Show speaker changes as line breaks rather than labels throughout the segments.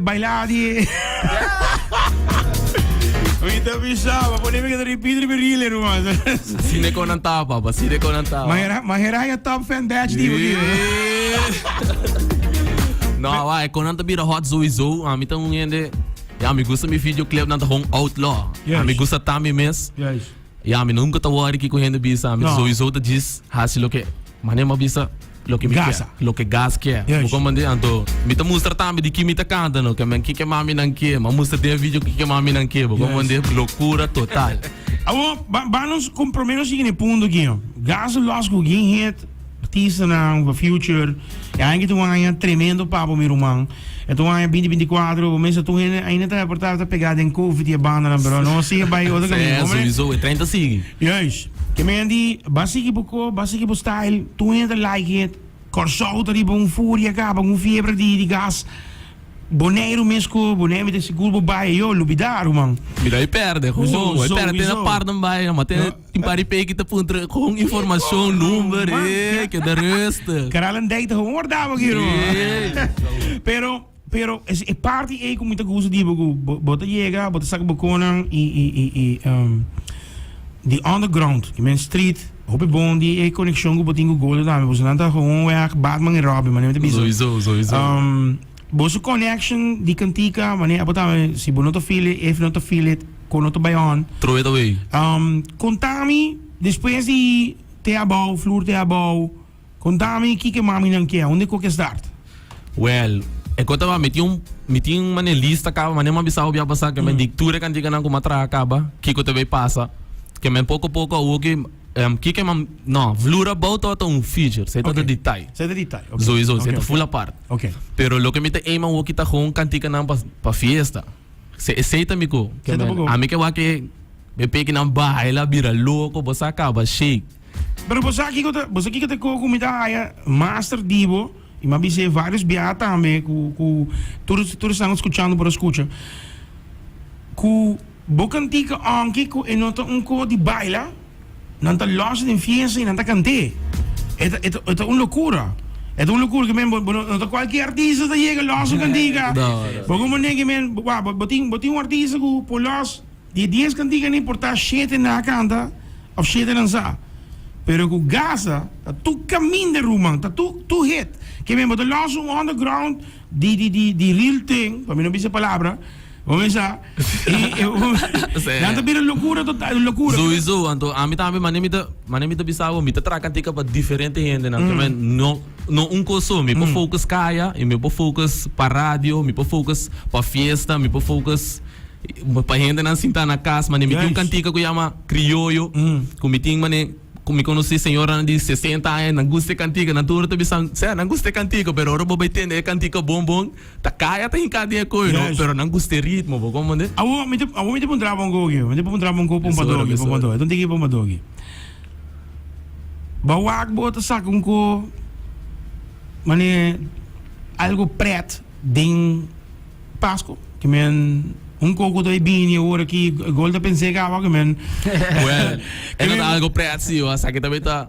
bailadi. Kita bisa, poneme que repeat repeat rumah.
Sine ko ng tapa, sine ko ng tapa.
Mahera top fan badge di begitu.
No, wa, ko nang tabira hot sowieso. Ami tang ngende. Ja, mi gusta mi videoclip nang hong outlaw.
Yes.
Ami gusta tami mes.
Yes.
Ja, mi nunca tawari ki ko hende bisa. Mi sowieso ta jis hasi lo que mane mabisa. Lo que
Gasa.
Lo que gas quer.
Yes.
Bukan mandi anto. Mita mustra tambi di kimi ta canta no. Que men kike mami nang ke. Ma mustra de vídeo kike mami nang ke. Bukan mandi loucura total.
Amo, vamos comprometer sig in punto aqui. Gas los com geen hit. Artista na future. Ja, ainda tu ganha tremendo papo mi rumang. E tu ganha 2024, o mês tu ainda tá portar tá pegada em Covid e banda na bro. Não sei vai outra
caminho. É, sowieso, é 30 sigue.
Yes. Que me andi, basiki buko, basiki bu style, tu ainda like it. Corso tá de bom fúria, acaba com febre de gas. Boneiro mesmo, boneiro de seguro bai, yo, lubidar, man.
Mira, aí perde, aí perde na parte não vai, mas tem pari pegi tá punto com informação, número, que da resto.
Caralho, dei tá hoor daar aqui, Pero é parte aí com muita coisa de buko, bota chega, bota saca buconang the underground, que men street. Op het bond die connexion com o botinho gol da me, você não tá gewoon weg Batman e Robin, mas não tem biso.
Sowieso.
Bosu connection die kantika, wanneer abotame si bonoto file, even noto file, konoto bayon.
Throw it away.
Contami, depois de te abau, vloer te abau, contami kike mami nang kia, onde ko ke start?
Well, ik wou dat met een mane lista acaba, mane ma bisao bia basa que men dictura kantika nang kumatra acaba, kiko te vai passa, que men pouco o que kike mam no, vloer abau tot een feature, sei tot detalhe.
Sei detalhe.
Sowieso, sei tot full apart.
Okay.
Pero lo que me te ema wo kita gewoon kantika nang pa fiesta. Sei tamiko, que men a mí que wa que me peki nang bahay la bira louco, basa acaba shake.
Pero você aqui que te comida aí master divo e mas bise vários biata também com todos estão escutando por escuta. Com bocantica anque com e nota co de baila, não tá lost em fiesta e não tá cante. É uma loucura. É uma loucura que mesmo não qualquer artista tá chega lost cantiga. Porque como nem que mesmo, botin artista com por lost de 10 cantiga nem portar 7 na canta ou 7 lançar. Pero com Gaza, tá tu caminho de rumang, tá tu hit. Que mesmo, tá lá um underground de real thing, para mim não bisa palavra, vamos lá. Não tá bem loucura total, loucura.
Sowieso, anto, a mim também, manimita bisao, mita trakan tika pa diferente gente, não, que no um coso, me po focus kaya, e me po focus pa radio, me po focus pa fiesta, me po focus pa gente na sinta na casa, manimita yung kantika ko yama criollo, kumiting mane como me conheci senhora de 60 anos, não gostei cantiga, na tour também não gostei cantiga, pero ora vou bater né cantiga bom, tá caia tá em cada coisa, não, pero não gostei ritmo, vou como né?
Awo me te pun trabong ko, me te pun trabong ko pompadogi, então tem que pompadogi. Bawak bota sakong ko, mane algo preto ding Pasco, que men coco do bini ora aqui golda pensei que agora que men
well é não algo preto sim o asa que também tá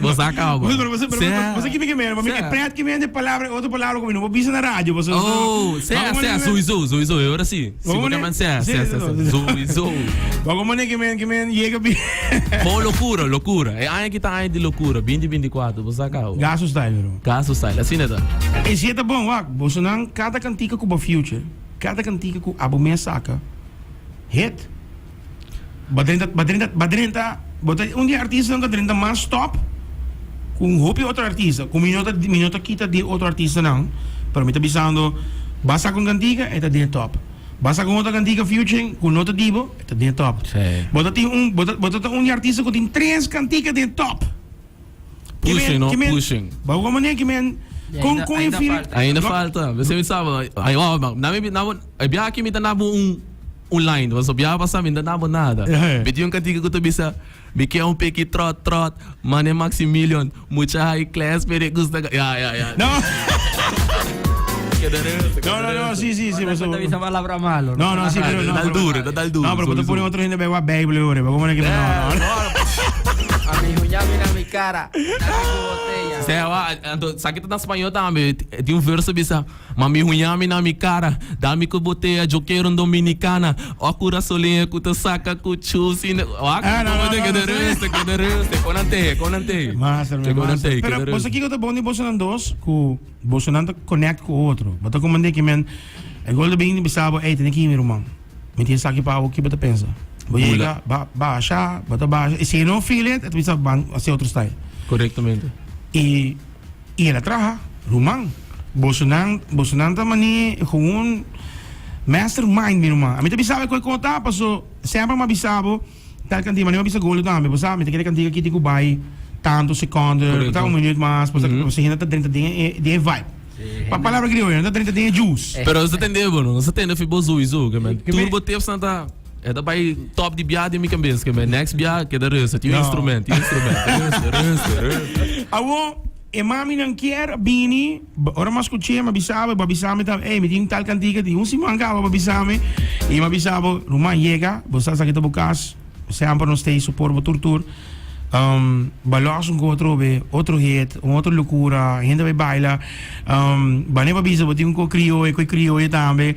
você acaba
você que me men mas é preto que men de palavra outra palavra como não bisa na rádio você
sowieso agora sim se você man sowieso
como nem que men chega bem
loucura é aí que tá aí de loucura 2024 você acaba
gasto style
assim né tá
e se tá bom você não cada cantica com o future cada cantiga com abo minha saca hit badrenta bota dia artista não badrenta mais stop com hopi outro artista com minuta kita de outro artista não para mim tá pensando basta com cantiga é tá de top basta com outra cantiga future com nota divo é tá de top bota artista com tem 3 cantigas de top
pushing
bago mané que men
ainda falta. Você me sabe. Aí, ó, biar aqui me dá nabo online. Você biar passar me dá nabo nada. Pedi cantiga que tu bisa. Me quer pequi trot. Mane Maximilian. Mucha high class. Pero gusta. Ya.
No, sí.
No te avisa palabra malo.
No, sí, pero no.
Total duro.
No, pero tú pones otro gente de Bíblia, ¿cómo es que no?
Amihunyami na mi cara. Dami ko botella.
Sakit na espanhol também. Tem verso bisa, mamihunyami na mi cara, dami ko botella, yo quiero dominicana, o cura solinha ku te saca ku chusi. Conante.
Master, pero vos aqui que eu bom de bolsa não dos, que bolsa não connect com o outro. Bota como mandei que men, é gol de bem de bisabo, ei, tem aqui meu irmão. Me tinha saque para o que você pensa. Vou chegar, baixa, bota baixa. E se não feel it, tu bisa ban, assim outro style.
Correctamente.
E ela traha, rumang. Bolsa não também gewoon mastermind meu irmão. A mim também sabe que conta, passou sempre uma bisabo, tal cantinho, mas não bisa gol também, você sabe, tem aquele cantinho aqui de Kubai. Tanto seconden, tá minuto mais, você ainda tá 30 dias vibe. Para palavra criolla, ainda 30 dias juice.
Pero você entendeu, mano? Você entendeu que bozo isso, que man. Turbo teve santa é da bai top de biada mi cabeça, que man. Next biada que da resta, tinha instrumento.
Awo, e mami não quer bini, ora mas escutei, mas babisame tá, me tem tal cantiga de simanga, babisame, e babisabo, Roma chega, você sabe que tá bucas, sempre não stay suporte para tortura. Balas com outro hit, outra loucura, ainda vai bailar, bane babisa, botinho com crioulo também,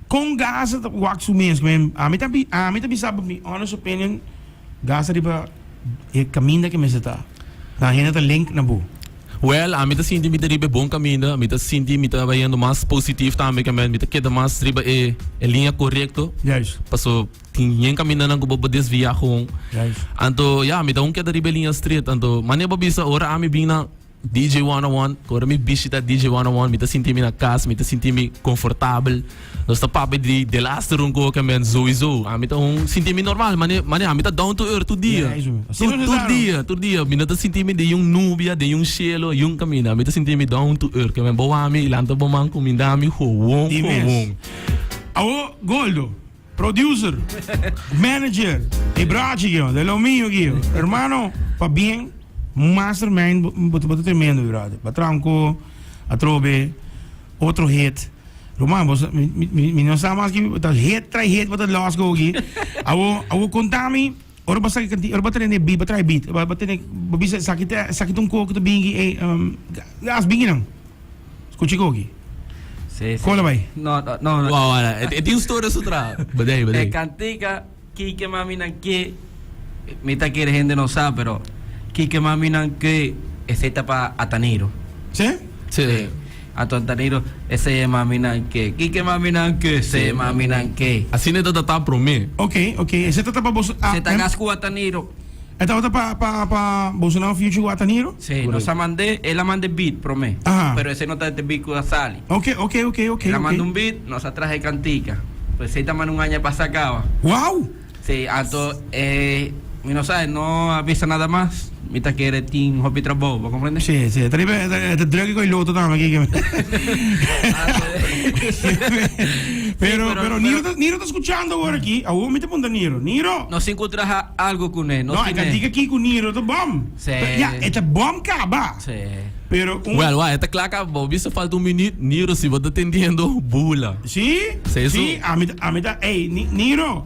com gás, o axo mesmo, a mim também sabe, minha honest opinion, gás riba, é caminho que me está, na ainda tá link na bu.
Well, a mim tá sentindo me riba bom caminho, a mim tá sentindo me tá vendo mais positivo também, que man, me tá queda mais riba é linha correto.
Yes.
Passou tinha caminho nang kubo desvia kung.
Yes.
Anto me tá queda riba linha street, anto mane babisa ora ami bina DJ 101, ora mi bisita DJ 101, me tá sentindo na casa, me tá sentindo confortável. Nós tá papo de last room ko que man sowieso. A mim tá sentindo normal, mane a mim tá down to earth todo dia. Todo dia, me tá sentindo de nubia, de cielo, caminho, me tá sentindo down to earth, que man boa mi lanto bom man comida mi hoon.
Awo Goldo, producer, manager, e braço de lo mío aqui, hermano, pa bien, mastermind, boto tremendo, brother. Patranco, atrobe, outro hit. Roman, mi não sabe mais que hit try hit, boto lost go aqui. Awo contami, ora basta que ora basta ne beat, try beat, basta ne babisa sakit coco to bingi, gas bingi não. Escute aqui. Qual vai?
No.
Wow, tem história sutra. Badai.
Cantica, Kike mami nan que, mita que gente no sabe, pero Kike mami nan que es etapa Ataniro.
¿Sí?
Sí.
Ataniro, ese mami nan que, Kike mami nan que, se mami nan que.
Assim não tá para mim.
Ok. Esse tá para você.
Se tá gasco Ataniro.
Esta para Bolsonaro Future Guataniro?
Sí, nos mandé, él la mandé beat, promé. Pero ese no está de beat con Sally.
Ok.
La mandó un beat, nos traje cantica. Pues se llama un año para sacar.
Wow.
Sí, entonces, no sabes, no avisa nada más. Mita que eres team Hobby Trabo, ¿vos comprendes?
Sí. Te traigo con el loto también aquí. Pero Niro está escuchando ahora aquí. Aún me te ponte Niro.
No se encuentras algo con él.
No, hay que aquí con Niro, es bomb.
Sí.
Ya, esta bomb acaba.
Sí.
Pero
Well, esta claca, viste falta un minuto, Niro, si vos te entendiendo, bula.
Sí, a mí está, Niro,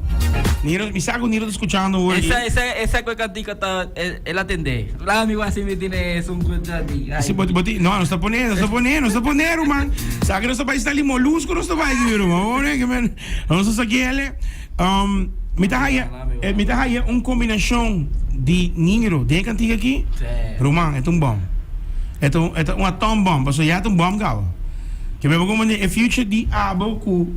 me saco Niro está escuchando ahora.
Esa cantica está, él atende. La amigo así me tiene es un cantica.
Sí, no está poniendo, man. Sabe que no está para estar ali molusco, no está para aquí, man. Que man, vamos a sacarle. Me está ahí una combinación de Niro, de cantica aquí.
Sí.
Roman, es un bomb. Ito un atom bomb, so ya un bomb gawa. Que me como a future di abo ku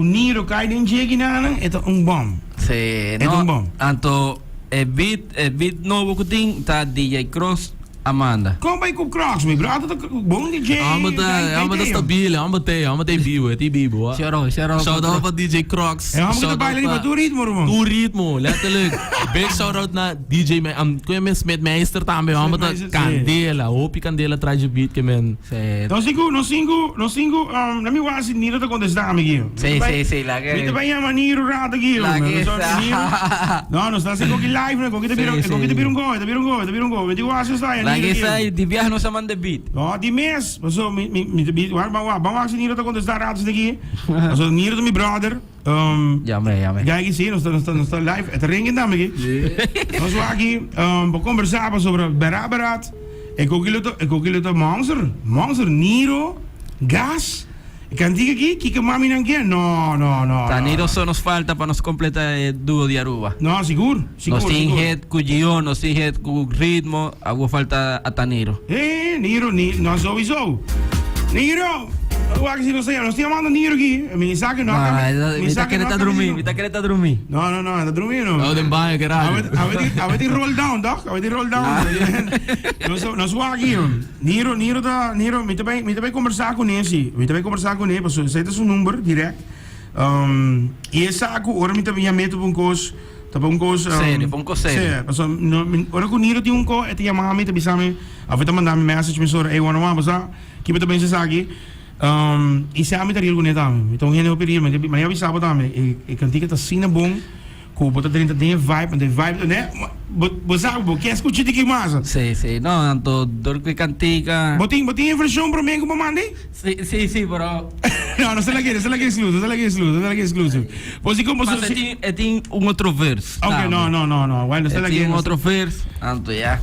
Niro kai din jegi na ito un bomb.
Sí,
no.
Un bomb. Anto beat novo que tem tá DJ Cross Amanda.
Kom bij Koop Crocs, meu brother, bom DJ.
Amanda stabiele, Amanda bibo. Shout out para DJ Crocs.
Amanda tá bailando para tu ritmo, irmão.
Tu ritmo, letterlijk. Big shout out na DJ Kuya Smith Meister também, Amanda Candela, Opi Candela traz o beat que men.
No singo, na mi wasi Niro tá contestando amiguinho.
Sí, la que.
Me te vai chamar Niro rato aqui,
La
No, está haciendo aquí live, con que te vieron go, me digo wasi está.
Lagi
Niro.
sa di viaje no sa man de beat.
No, die mes. So, vamos a Niro te contestar antes de aquí. So, Niro to mi brother.
Llame.
Kijk eens hier, no está live. Het ringen dan aqui. Nós vamos aqui para conversar sobre Beraberat. Ik ook jullie to Monster, Niro, Gas. Ik kan diga aqui, kika mami nang kia. No.
Taniro só nos falta para nos completar el dúo de Aruba.
No, seguro.
Nos sin head cu guión, nos sin head cu ritmo, hago falta a Taniro.
Niro, no sowieso. Niro, wacht eens, no stiamo chiamando Niro aqui. Mi sa che no.
Mi sa che ne sta dormir.
No, dat doen we
Nou, den baie caralho.
Avete roll down, toch? Avete roll down. Non so aqui. Niro, mi te vai conversar com ele, sim. Mi te vai conversar com ele, porque você tem seu número direto. E essa aqui, ora mi te vai meter para um coisa,
Sério, para um coisa sério.
Ora com Niro tem um coisa, te chamar me te bisame, avete mandar me message me sobre, hey, wanna basa, que me te bem se aqui. E se a me tarir com ele também. Então ele não pedir, mas eu avisava também. E cantiga tá assim na bom. Com bota dentro tem vibe, né? Você sabe, quer escutar de que mais?
Sí, no, tanto dorque cantica.
Botinho versão para mim como mande?
Sí, pero
Não sei lá que exclusivo. Você como
mas tem um outro verso.
Ok, não. Bueno, sei lá que
tem um outro verso. Tanto ya.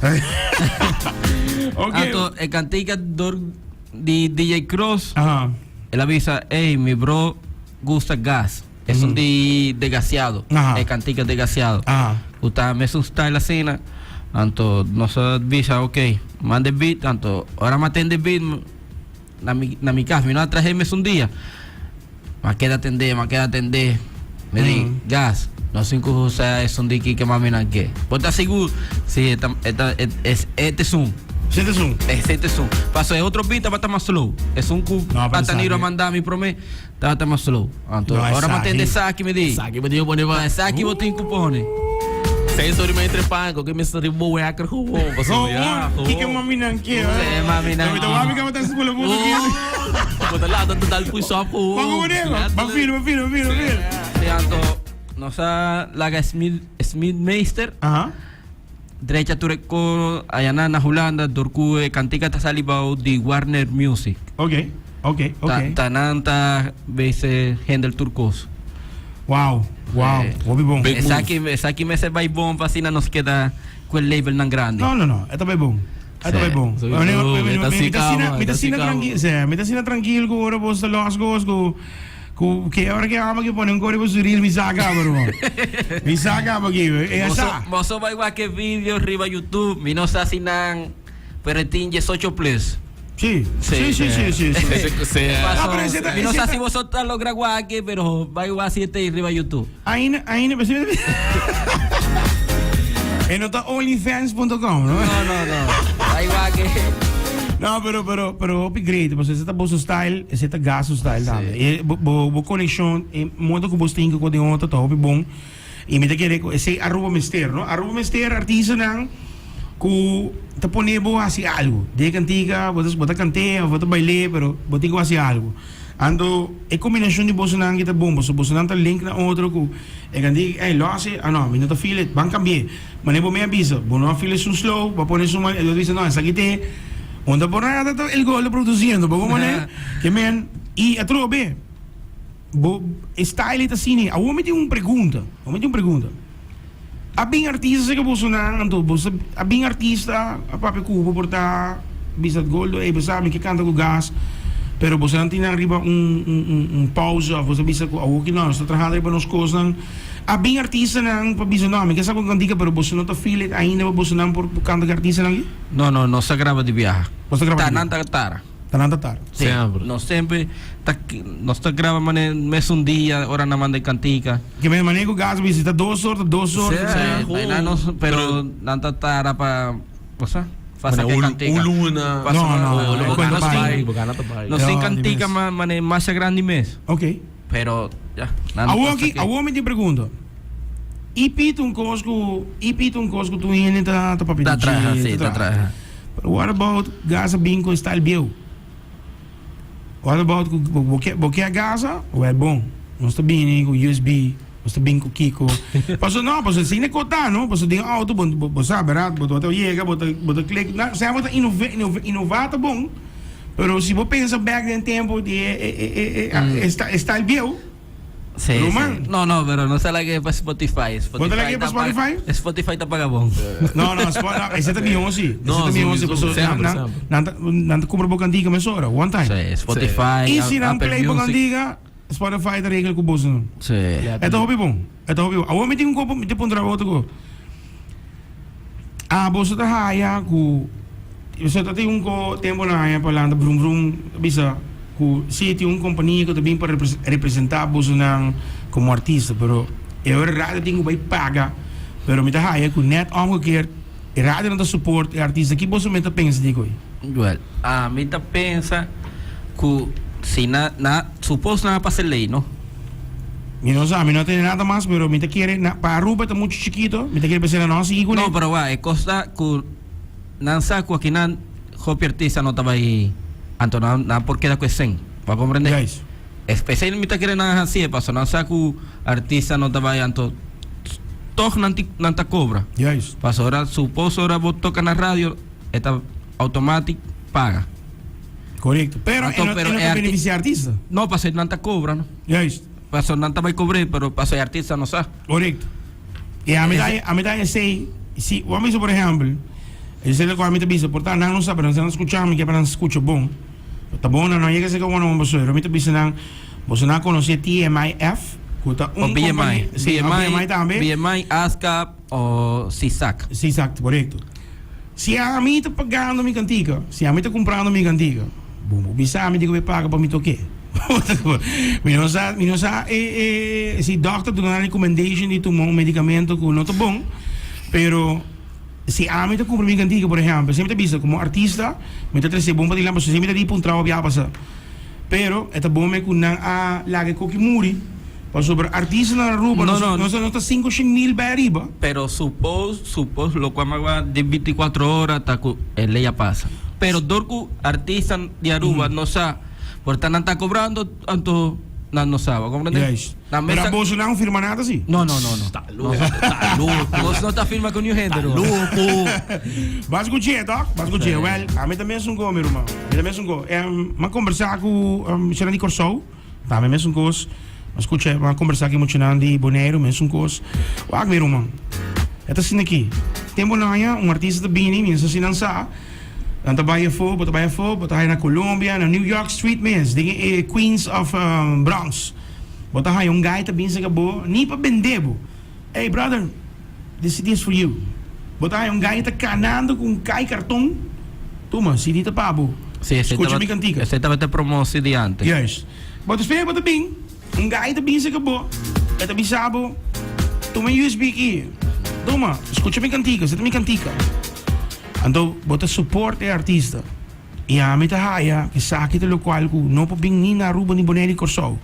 Ok.
Tanto el cantica de DJ Cross.
Ajá.
Él avisa, hey, mi bro gusta gas. Es un de gaseado.
Ajá.
El cantica de gaseado.
Ajá.
Usted me asusta la cena. Tanto nos avisa, ok, mande beat. Tanto ahora me atende beat. Na mi casa, vino a traerme un día. Me queda atender. Me di, gas. No sé cómo usa es un día que mami no que. ¿Vos estás seguro? Sí, este es un.
Sente um.
Este es un. Paso de otro beat, va a estar más slow. Es un cu.
No, pero
Pataniro a
sabe.
mandar mi promesa. Va a estar más slow. Tanto
No,
ahora me
sabe.
atende saque, me di.
Saque me dio poner va.
Saque vos tenés cupones.
Sei sobre me entre panco que me sari mo é acro ho. Passou ya.
Que mami nang kia.
Mami nang
Então mami que vai estar escola muito aqui.
Bota lá dentro dal push up ho.
Vamos com ele. Vai filho.
Tanto nos ha laga Smith Meister.
Ajá.
Derecha tureko ayana na Holanda dorku cantica ta salibao de Warner Music.
Ok.
Tananta veces Hendel Turcos.
Wow. Wat bom.
Big
Esa aqui me se vai bom vacina nos queda quel label nan grande.
No. Ito vai bom. Ito vai bom.
So,
Metasina tranquilo com ora bosta los goes com que hora que ama que pone um código suril me saca, bro. Me saca aqui. É essa.
Mozo vai igual que vídeo arriba YouTube, mi no sa sinan pero tinge 8 plus.
Sim.
Mi no sé si vosotros lo grabáis aquí, pero va igual 7 arriba YouTube.
Ainda. En nota onlyfans.com, ¿no?
No. Va igual que
No, pero upgrade, porque você tá bom style, você tá gasto style também. E bo conexão, e muito que você tem que com outra tá bom. E me tá querer esse Aruba Mister, ¿no? Aruba Mister artista não que tá ponendo assim algo. De cantiga, você cantar, você bailar, pero você tem que fazer algo. Ando e combinação de você não que tá bom, você não tá link na outro que e cantiga, ei, losse, não, me não tá feel it, van cambiar. Mas nem me avisa, bo não feel it slow, va poner su eu disse não, essa aqui tem onda por nada el gol produzindo, porque mané, que men e atro be. Bo style está assim, a homem tem uma pergunta. A bem artista que você não, então você a bem artista, a papel cubo portar bisa gol, e você sabe que canta com gás. Pero você não tem arriba pausa, você bisa com algo que não, está trabalhando para nós coisas. A bem artista não, para bisa não, me quer saber cantiga, pero você não está feel it ainda, você não por canta artista não.
No se graba de viaje.
Você grava
Tananta tara.
Sí. Sempre.
No sempre no se graba mes un día, ahora nada más de cantica.
Que me manejo gas, visita dos sortes.
Pero nanta tara para, o sea, fasa que cantica.
Uluna.
No,
Bogana
tabay.
tabay.
No sin cantica más grande mes.
Ok.
Pero ya.
A homem te pergunta. E pita cosco tu indo tá papel.
Tá atrás, sim, tá atrás.
But what about Gaza being com style bio? What about porque a Gaza? Well, bom. Nós tá bem com USB, Basta bingo Kiko. Paso no, paso sine kota, no? Paso ding auto, bosa berat, bota llega, bota click. Na, saya bota inovata bom. Pero si vos pensas back en tiempo está el viejo.
Sí,
Roman.
sí. No, pero no se la que para Spotify.
¿Cuánto la que para Spotify?
Spotify está pagabón.
No, ese también sí.
No,
Ese también
sí,
sí.
sempre.
Nanta compra boca antiga me sobra, one time.
Sí, Spotify.
Y si no
Apple
play boca
Music.
antiga, Spotify te regla com bolso.
Sí.
Ito hobby bom. Ito hobby bom. Awo me tingo ko, me pondrá outro ko. Ah, bolso ta haya ku. Você tá tem tempo na haya para brum brum bisa ku si tem companhia que também para representar bolso nang como artista, pero eu raro tenho vai paga, pero me tá haya ku net omgekeerd. Raro não support artista que bolso me tá pensa digo.
Well, a mí te pensa que si suposto nada para ser ley, ¿no?
Mi no sabe, no tiene nada más, pero me te quiere para Aruba está mucho chiquito, me te quiere pensar no así
No, pero va, es cosa que nan saco aquí nan hopi artista no estaba ahí, anto na porque da cuestión, ¿va a comprender?
Guys.
Especialmente quiere nada así, paso nan saco artista no estaba ahí, anto todo nanta cobra.
Juist.
Paso ahora suposo ahora vos toca en la radio, esta automático paga.
Correcto. Pero
Anto,
no
pero
te beneficia artista.
No, paso nanta cobra, ¿no?
Juist.
Paso nanta va a cobrar, pero paso artista no sabe.
Correcto. Y a mí da sei, si vamos por ejemplo, eu sei que a mim te bisa, portanto não sabe, não escuchar, me que para não escuchar bom. Tá bom, não é que se como não você, a mim te bisa não, você não conhece TMIF, que tá
O BMI.
Sim, BMI também.
BMI, ASCAP o CISAC.
Sim, exato, correto. Se a mim tá pagando minha cantiga, se a mim tá comprando minha cantiga, bom, bisa a mim digo que paga para mim toque. Mi não sabe, se doctor dá uma recommendation de tomar medicamento que não tá bom, pero se a mim tá comprando minha cantiga, por exemplo, sempre tá visto como artista, me tá trazendo bom para dizer, mas sempre tá de um trabalho a passar. Pero é bom me que não a laga que muri. Para sobre artista na rua, não está 5.000 para arriba.
Pero suppose lo cual me va de 24 horas hasta que el ley pasa. Pero dorku artista de Aruba no sabe, por tanto está cobrando tanto no sabe, ¿comprende?
Yes.
Na
Pero
mesa
a Bolsonaro não firma nada assim.
No.
Tá louco.
Vos no está firma con New Gender.
Louco.
Vas escutar, doc? Vas escutar. Well, a mim também é um go, meu irmão. A mim também é um go. Mas conversar com o Xerani Corsou, também é um go. Escucha, vamos conversar aqui muito de Bonaire, mas um coisa. Wag, meu irmão. É assim aqui. Tem bonaia, artista de Bini, minha assim não sabe. Bota aí na Colômbia, na New York Street, mesmo. Queens of Bronx. Bota aí guy também se acabou, nem para vender. Hey, brother, this is for you. Bota aí guy tá canando com cartão. Toma, CD tá pabo.
Sí,
Escucha minha cantiga.
Ese estaba te promoção de antes.
Yes. Bota espera, bota bem. Guy também se acabou. É também sabe. Toma USB aqui. Toma, escucha minha cantiga, você também cantica. Então, bota suporte é artista. E a mim tá raia, que saque do local, não pode vir nem na rua, nem Bonaire Corsou.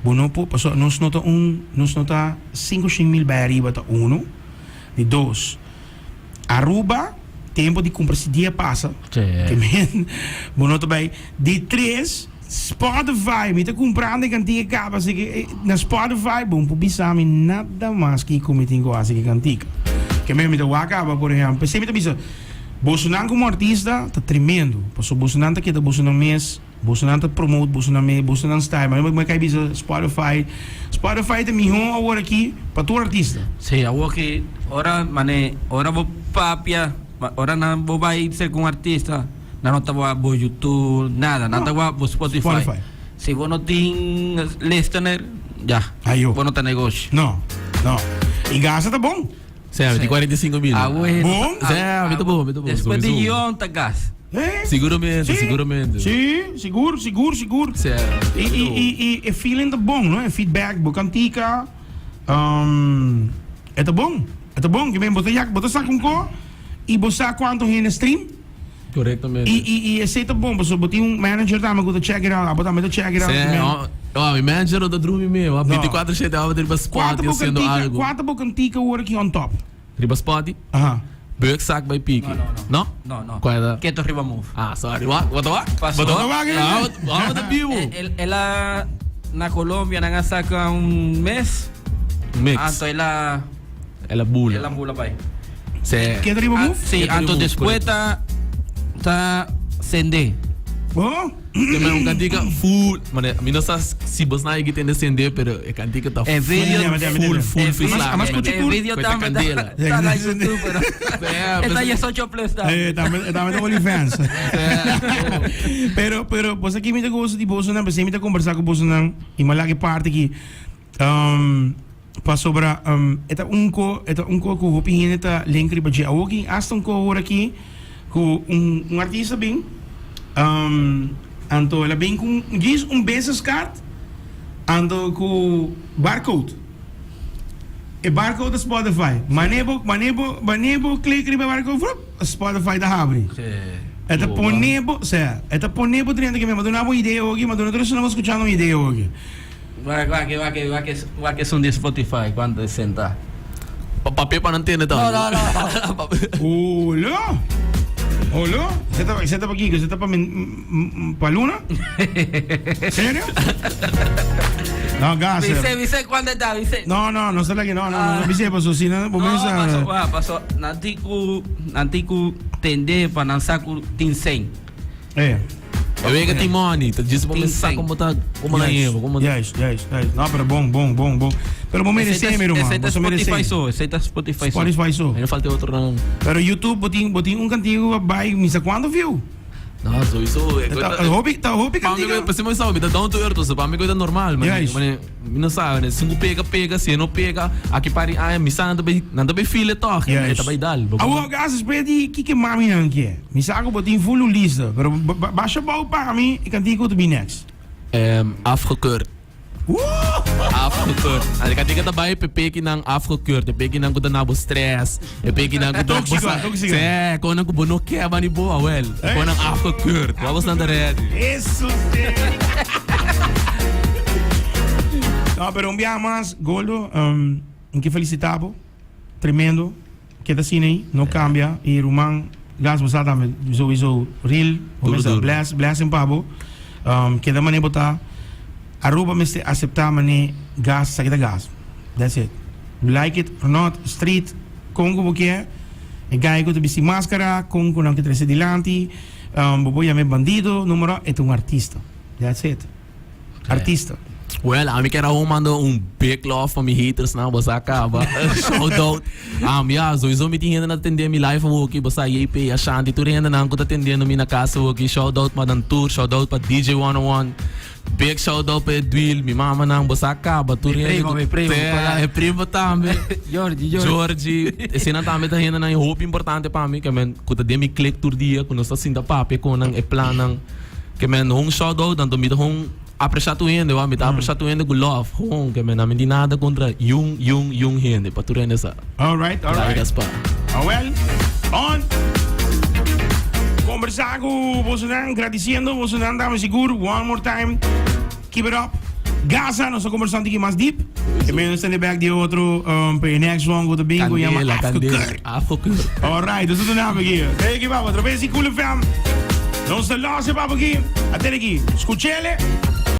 Não pode, passou, nós nota 5.000 para arriba, tá 1. E 2. Aruba, tempo de comprar esse dia passa.
Sí.
Nota bem. De 3, Spotify, me tá comprando cantiga capa, assim que na Spotify, bom, publicar-me nada mais que cometem com assim que cantiga. Que mesmo me tá acaba, por exemplo, sempre me diz, Bolsonaro como artista tá tremendo, passou Bolsonaro tá aqui, tá Bolsonaro mês, Bolsonaro tá promote, Bolsonaro style, mas cai bisa Spotify tá melhor agora aqui para tu artista.
Sí, agora que ahora vou papia, ahora não vou vai ser com artista. Não está vou YouTube, nada, não está vou Spotify. Se você não tem listener, já.
Aí eu.
Você não está negócio.
Não. E gasta tá bom.
Certo, de 45 mil.
Bom?
Certo, muito bom.
Depois de Ion, tá gás.
Seguramente.
Sim, seguro.
Certo.
E feeling tá bom, não é? Feedback, bocantica. É tá bom. Que bem, bota saco e botar quanto em stream.
Correctamente.
E esse tá bom, você botar manager tá, mas eu check it out, botar check it out.
O manager da Drumi mesmo, 24/7 horas de spot e sendo algo.
Quanto bocantica o aqui on top?
Riba spot?
Aham.
Bergsack by Piki.
No.
Qual é da?
Quieto arriba move.
Sorry. What?
Passou.
Vamos da vivo.
Ela na Colômbia não saca mês.
mix.
Anto ela
Ela bula.
ela bula pai.
Se
Quer drible move?
Sí,
Ela
anto
remove,
después ta sende.
Oh?
que men cantica full, mane, mi no sa si bos na igit descender, pero e cantica ta
E video
full fisla.
mas escucha
El video
Cuenta
también
candela.
está en YouTube, pero
Yeah,
esta
pues-
ya es 8 plus también.
Também tem OnlyFans. pero, você aqui me gosta de bolsa, não, você me conversar com bolsa, não, e malaki parte aqui. Para sobre, eta um co que eu opinião eta link riba de alguém, hasta um co ora aqui, com artista bem, anto ela bem com diz business card, ando com barcode. E barcode da Spotify. Manebo clique riba barcode, Spotify da abre. Eta ponebo 30 que me mandou uma ideia hoje, mas não estamos escutando uma ideia hoje.
Va que son de Spotify cuando senta.
Papi pa não tiene
No,
tao.
no, no.
Olha! Você tá para aqui, você tá para Luna? Sério? Não, gas.
Vise, ¿cuándo está? Vise.
No está aqui, não, Vise passou assim, não,
Pasó. Nantiku tende para lanzar Tinseng.
Eu vejo que tem money, tá diz pra
Tem
pensar
cem.
como na erro, como
Yes. Não, pero bom. Pero vou merecer, meu irmão.
Ese
Você
Spotify
merecer.
so, ese Spotify so.
Spotify só.
Ainda falta outro não.
Pero YouTube, botinho cantigo, vai, misa quando viu?
Não, isso
Tá hobby
Para mí,
cantigo.
pues me sabe, me da down to earth, so para mí é normal,
Yes.
mas não sabe, né? Se não pega, se não pega, aqui pare, me sabe nada bem file toque,
Yes.
tá bem dal.
Awo gas espedi que mami não quer. Me saco botinho full lista, pero baixa bau para mim e cantigo to be next.
Afgekeurd. Afgekeurd. En ik had dingen daarbij, pepeki nang afgekeurd. Pepeki nang kuda nabo stress. Pepeki nang kuda
Toxico.
Sim, kung nang kubo no kaya ba ni boa, well. Kung nang afgekeurd. Wat was dan de reden?
Isso. Não, pero dia mais, Goldo, que felicitavo. Tremendo. Que tá assim aí, não cambia. E Roman, gas você também, sowieso real.
Duro.
Bless em pabo. Que da maneira botar. Aruba me aceitar mané gas, saída gas. That's it. You like it or not, street, Congo porque e gai que tu bisi máscara, Congo não que trece dilante, bobo ya me bandido, número é um artista. That's it. Artista.
Well, a mí que era mando big love van mijn haters na was acaba. Shout out. Ja, sowieso met die na atender mi live ook, basta JP Ashanti tu renda na ko atendendo mi na casa ook. Shout out pa dan tour, shout out pa DJ 101. Big shout out pa Edwil, mi mama nang basta acaba tu renda.
Mi primo.
É primo também.
Georgie.
Esse na também tá renda na hope importante para mim, que men ko atender mi click tour dia, ko nós assim da papi ko nang e planang. Que men hong shout out dan do mi hong apreciado ainda, eu amo, apreciado ainda com love, que me não me nada contra yung gente, para tu render essa.
All right.
Gaspar.
Well, on. Conversar com você, agradecendo você, damas seguro, one more time. Keep it up. Gaza, nós estamos conversando aqui mais deep. E menos estando back de outro, para next one, go to bingo, chama
Afgekeurd.
All right, dus dat is de naam aqui. Hey, que vamos, outra vez, cool fam. Nós estamos lá, papo aqui. Até aqui. Escutele.